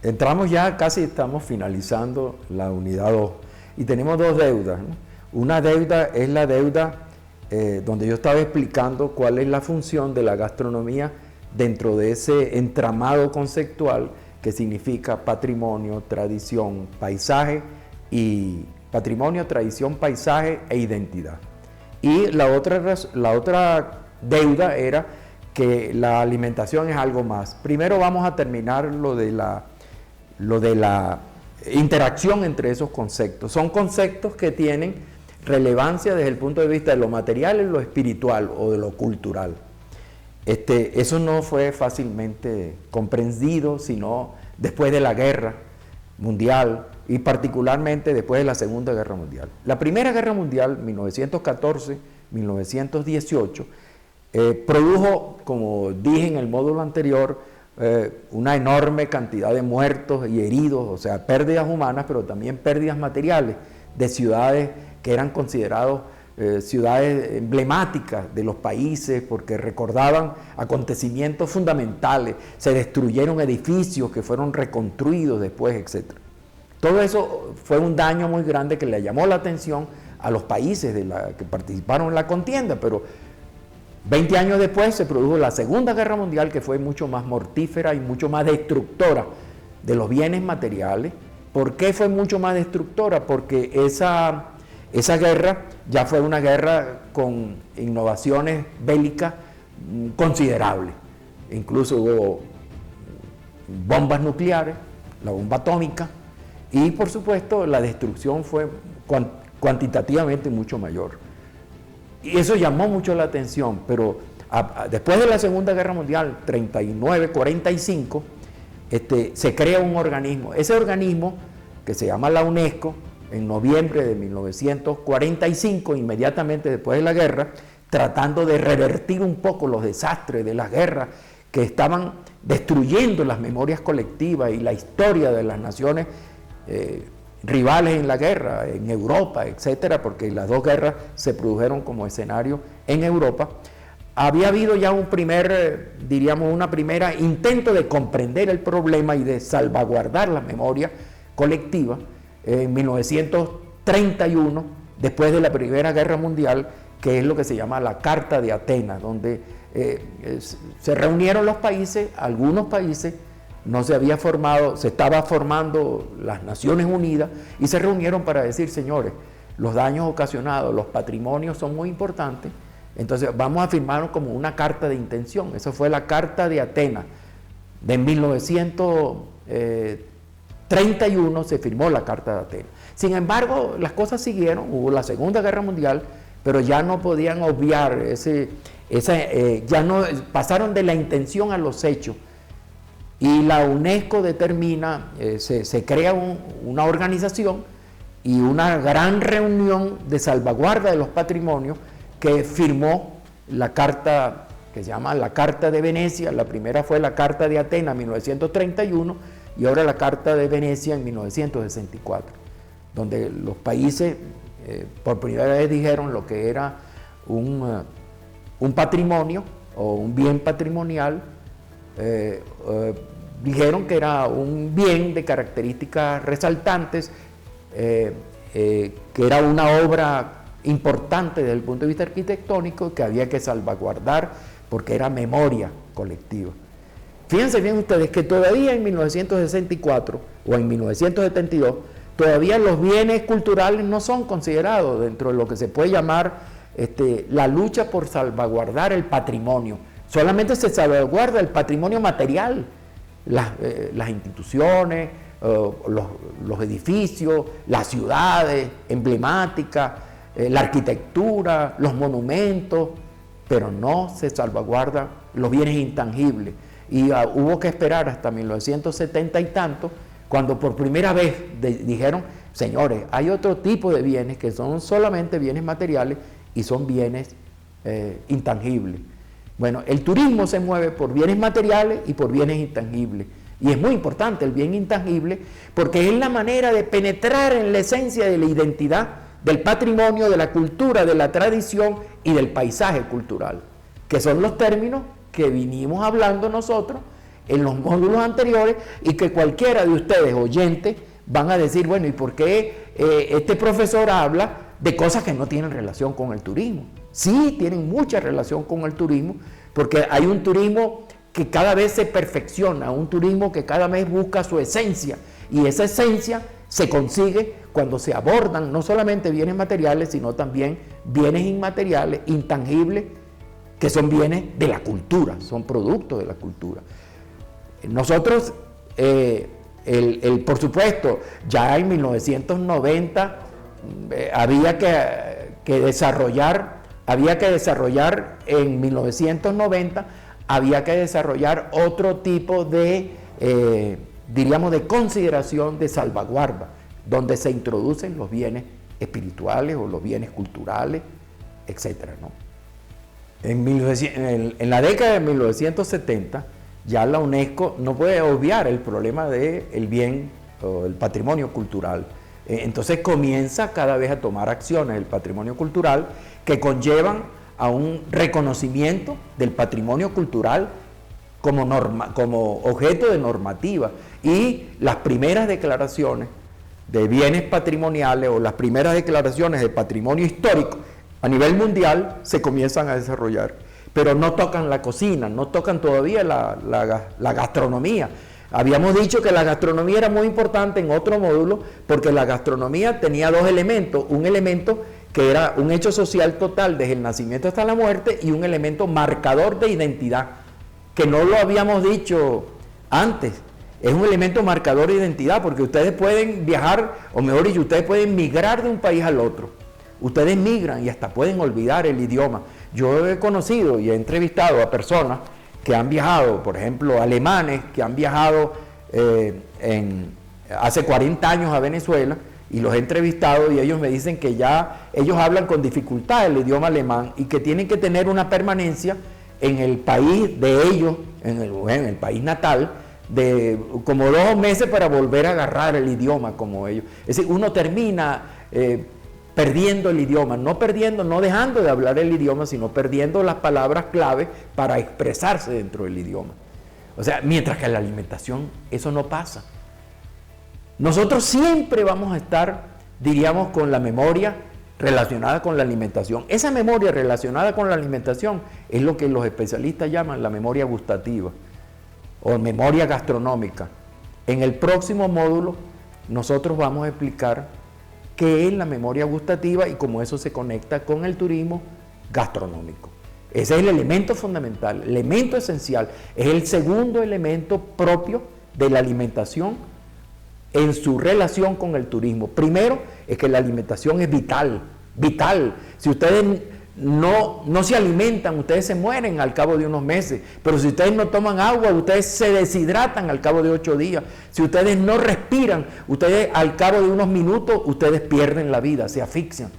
Entramos ya, casi estamos finalizando la unidad 2 y tenemos dos deudas, ¿no? Una deuda es la deuda donde yo estaba explicando cuál es la función de la gastronomía dentro de ese entramado conceptual que significa patrimonio, tradición, paisaje y patrimonio, tradición, paisaje e identidad. Y la otra deuda era que la alimentación es algo más. Primero vamos a terminar lo de la interacción entre esos conceptos. Son conceptos que tienen relevancia desde el punto de vista de lo material y lo espiritual o de lo cultural. Eso no fue fácilmente comprendido, sino después de la guerra mundial y particularmente después de la Segunda Guerra Mundial. La Primera Guerra Mundial, 1914-1918, produjo, como dije en el módulo anterior, una enorme cantidad de muertos y heridos, o sea, pérdidas humanas, pero también pérdidas materiales de ciudades que eran considerados ciudades emblemáticas de los países porque recordaban acontecimientos fundamentales, se destruyeron edificios que fueron reconstruidos después, etc. Todo eso fue un daño muy grande que le llamó la atención a los países que participaron en la contienda, pero 20 años después se produjo la Segunda Guerra Mundial, que fue mucho más mortífera y mucho más destructora de los bienes materiales. ¿Por qué fue mucho más destructora? Porque esa guerra ya fue una guerra con innovaciones bélicas considerables. Incluso hubo bombas nucleares, la bomba atómica, y por supuesto la destrucción fue cuantitativamente mucho mayor. Y eso llamó mucho la atención, pero después de la Segunda Guerra Mundial, 39-45, se crea un organismo. Ese organismo, que se llama la UNESCO, en noviembre de 1945, inmediatamente después de la guerra, tratando de revertir un poco los desastres de las guerras que estaban destruyendo las memorias colectivas y la historia de las naciones rivales en la guerra, en Europa, etcétera, porque las dos guerras se produjeron como escenario en Europa. Había habido ya una primera intento de comprender el problema y de salvaguardar la memoria colectiva en 1931, después de la Primera Guerra Mundial, que es lo que se llama la Carta de Atenas, donde se reunieron los países, algunos países. No se había formado, se estaba formando las Naciones Unidas y se reunieron para decir, señores, los daños ocasionados, los patrimonios son muy importantes, entonces vamos a firmar como una carta de intención. Esa fue la Carta de Atenas. De 1931 se firmó la Carta de Atenas. Sin embargo, las cosas siguieron, hubo la Segunda Guerra Mundial, pero ya no podían obviar, ya no pasaron de la intención a los hechos. Y la UNESCO determina, se crea una organización y una gran reunión de salvaguarda de los patrimonios que firmó la carta que se llama la Carta de Venecia. La primera fue la Carta de Atenas en 1931 y ahora la Carta de Venecia en 1964, donde los países por primera vez dijeron lo que era un patrimonio o un bien patrimonial. Dijeron que era un bien de características resaltantes, que era una obra importante desde el punto de vista arquitectónico que había que salvaguardar porque era memoria colectiva. Fíjense bien ustedes que todavía en 1964 o en 1972 todavía los bienes culturales no son considerados dentro de lo que se puede llamar la lucha por salvaguardar el patrimonio. Solamente se salvaguarda el patrimonio material, las instituciones, los edificios, las ciudades emblemáticas, la arquitectura, los monumentos, pero no se salvaguarda los bienes intangibles. Y hubo que esperar hasta 1970 y tanto, cuando por primera vez dijeron, señores, hay otro tipo de bienes que son solamente bienes materiales y son bienes intangibles. Bueno, el turismo se mueve por bienes materiales y por bienes intangibles. Y es muy importante el bien intangible porque es la manera de penetrar en la esencia de la identidad, del patrimonio, de la cultura, de la tradición y del paisaje cultural, que son los términos que vinimos hablando nosotros en los módulos anteriores y que cualquiera de ustedes, oyentes, van a decir, bueno, ¿y por qué este profesor habla de cosas que no tienen relación con el turismo? Sí, tienen mucha relación con el turismo, porque hay un turismo que cada vez se perfecciona, un turismo que cada vez busca su esencia, y esa esencia se consigue cuando se abordan no solamente bienes materiales, sino también bienes inmateriales, intangibles, que son bienes de la cultura, son productos de la cultura. Nosotros, por supuesto, ya en 1990 había que desarrollar en 1990 había que desarrollar otro tipo de, diríamos, de consideración de salvaguarda, donde se introducen los bienes espirituales o los bienes culturales, etcétera, ¿no? En la década de 1970, ya la UNESCO no puede obviar el problema del bien o el patrimonio cultural. Entonces comienza cada vez a tomar acciones el patrimonio cultural que conllevan a un reconocimiento del patrimonio cultural como objeto de normativa, y las primeras declaraciones de bienes patrimoniales o las primeras declaraciones de patrimonio histórico a nivel mundial se comienzan a desarrollar, pero no tocan la cocina, no tocan todavía la gastronomía. Habíamos dicho que la gastronomía era muy importante en otro módulo, porque la gastronomía tenía dos elementos: un elemento que era un hecho social total desde el nacimiento hasta la muerte, y un elemento marcador de identidad, que no lo habíamos dicho antes. Es un elemento marcador de identidad, porque ustedes pueden viajar, o mejor dicho, ustedes pueden migrar de un país al otro. Ustedes migran y hasta pueden olvidar el idioma. Yo he conocido y he entrevistado a personas que han viajado, por ejemplo, alemanes que han viajado hace 40 años a Venezuela, y los he entrevistado y ellos me dicen que ya ellos hablan con dificultad el idioma alemán y que tienen que tener una permanencia en el país de ellos, en el país natal, de como 2 meses para volver a agarrar el idioma como ellos. Es decir, uno termina perdiendo el idioma, no dejando de hablar el idioma, sino perdiendo las palabras clave para expresarse dentro del idioma. O sea, mientras que en la alimentación eso no pasa. Nosotros siempre vamos a estar, diríamos, con la memoria relacionada con la alimentación. Esa memoria relacionada con la alimentación es lo que los especialistas llaman la memoria gustativa o memoria gastronómica. En el próximo módulo nosotros vamos a explicar qué es la memoria gustativa y cómo eso se conecta con el turismo gastronómico. Ese es el elemento fundamental, el elemento esencial, es el segundo elemento propio de la alimentación en su relación con el turismo. Primero es que la alimentación es vital. Si ustedes no se alimentan, ustedes se mueren al cabo de unos meses, pero si ustedes no toman agua, ustedes se deshidratan al cabo de 8 días. Si ustedes no respiran, ustedes al cabo de unos minutos, ustedes pierden la vida, se asfixian.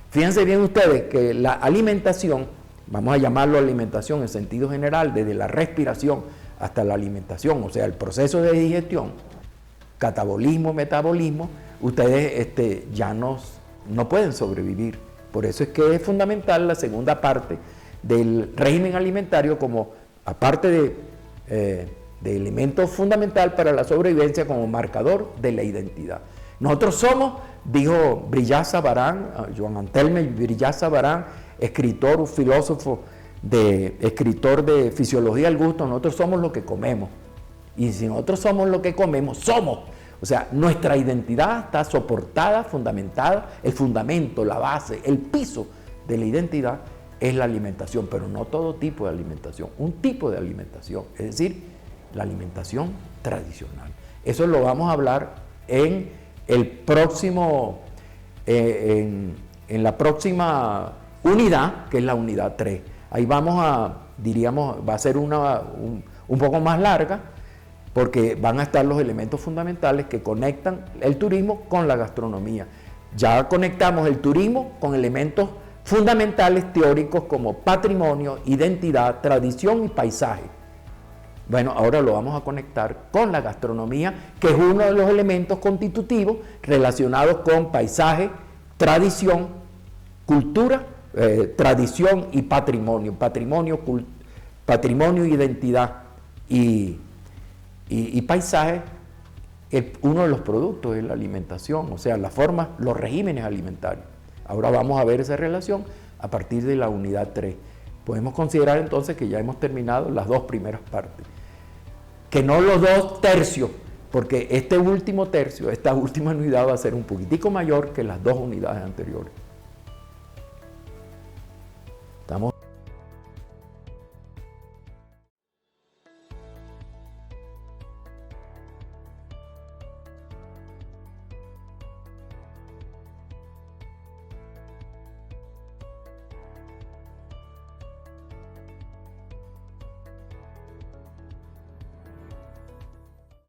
Fíjense bien ustedes que la alimentación, vamos a llamarlo alimentación en sentido general, desde la respiración hasta la alimentación, o sea, el proceso de digestión, catabolismo, metabolismo, ustedes ya no pueden sobrevivir. Por eso es que es fundamental la segunda parte del régimen alimentario como, aparte de elemento fundamental para la sobrevivencia, como marcador de la identidad. Nosotros somos, dijo Brillat Savarin, Joan Antelme Brillat Savarin, escritor, filósofo, escritor de Fisiología del Gusto, nosotros somos lo que comemos. Y si nosotros somos lo que comemos, somos. O sea, nuestra identidad está soportada, fundamentada, el fundamento, la base, el piso de la identidad es la alimentación, pero no todo tipo de alimentación, un tipo de alimentación, es decir, la alimentación tradicional. Eso lo vamos a hablar en el próximo, en la próxima unidad, que es la unidad 3. Ahí vamos a, diríamos, va a ser un poco más larga, porque van a estar los elementos fundamentales que conectan el turismo con la gastronomía. Ya conectamos el turismo con elementos fundamentales teóricos como patrimonio, identidad, tradición y paisaje. Bueno, ahora lo vamos a conectar con la gastronomía, que es uno de los elementos constitutivos relacionados con paisaje, tradición, cultura, tradición y patrimonio. Patrimonio, identidad y Y paisaje, uno de los productos es la alimentación, o sea, las formas, los regímenes alimentarios. Ahora vamos a ver esa relación a partir de la unidad 3. Podemos considerar entonces que ya hemos terminado las dos primeras partes. Que no los 2 tercios, porque este último tercio, esta última unidad va a ser un poquitico mayor que las 2 unidades anteriores.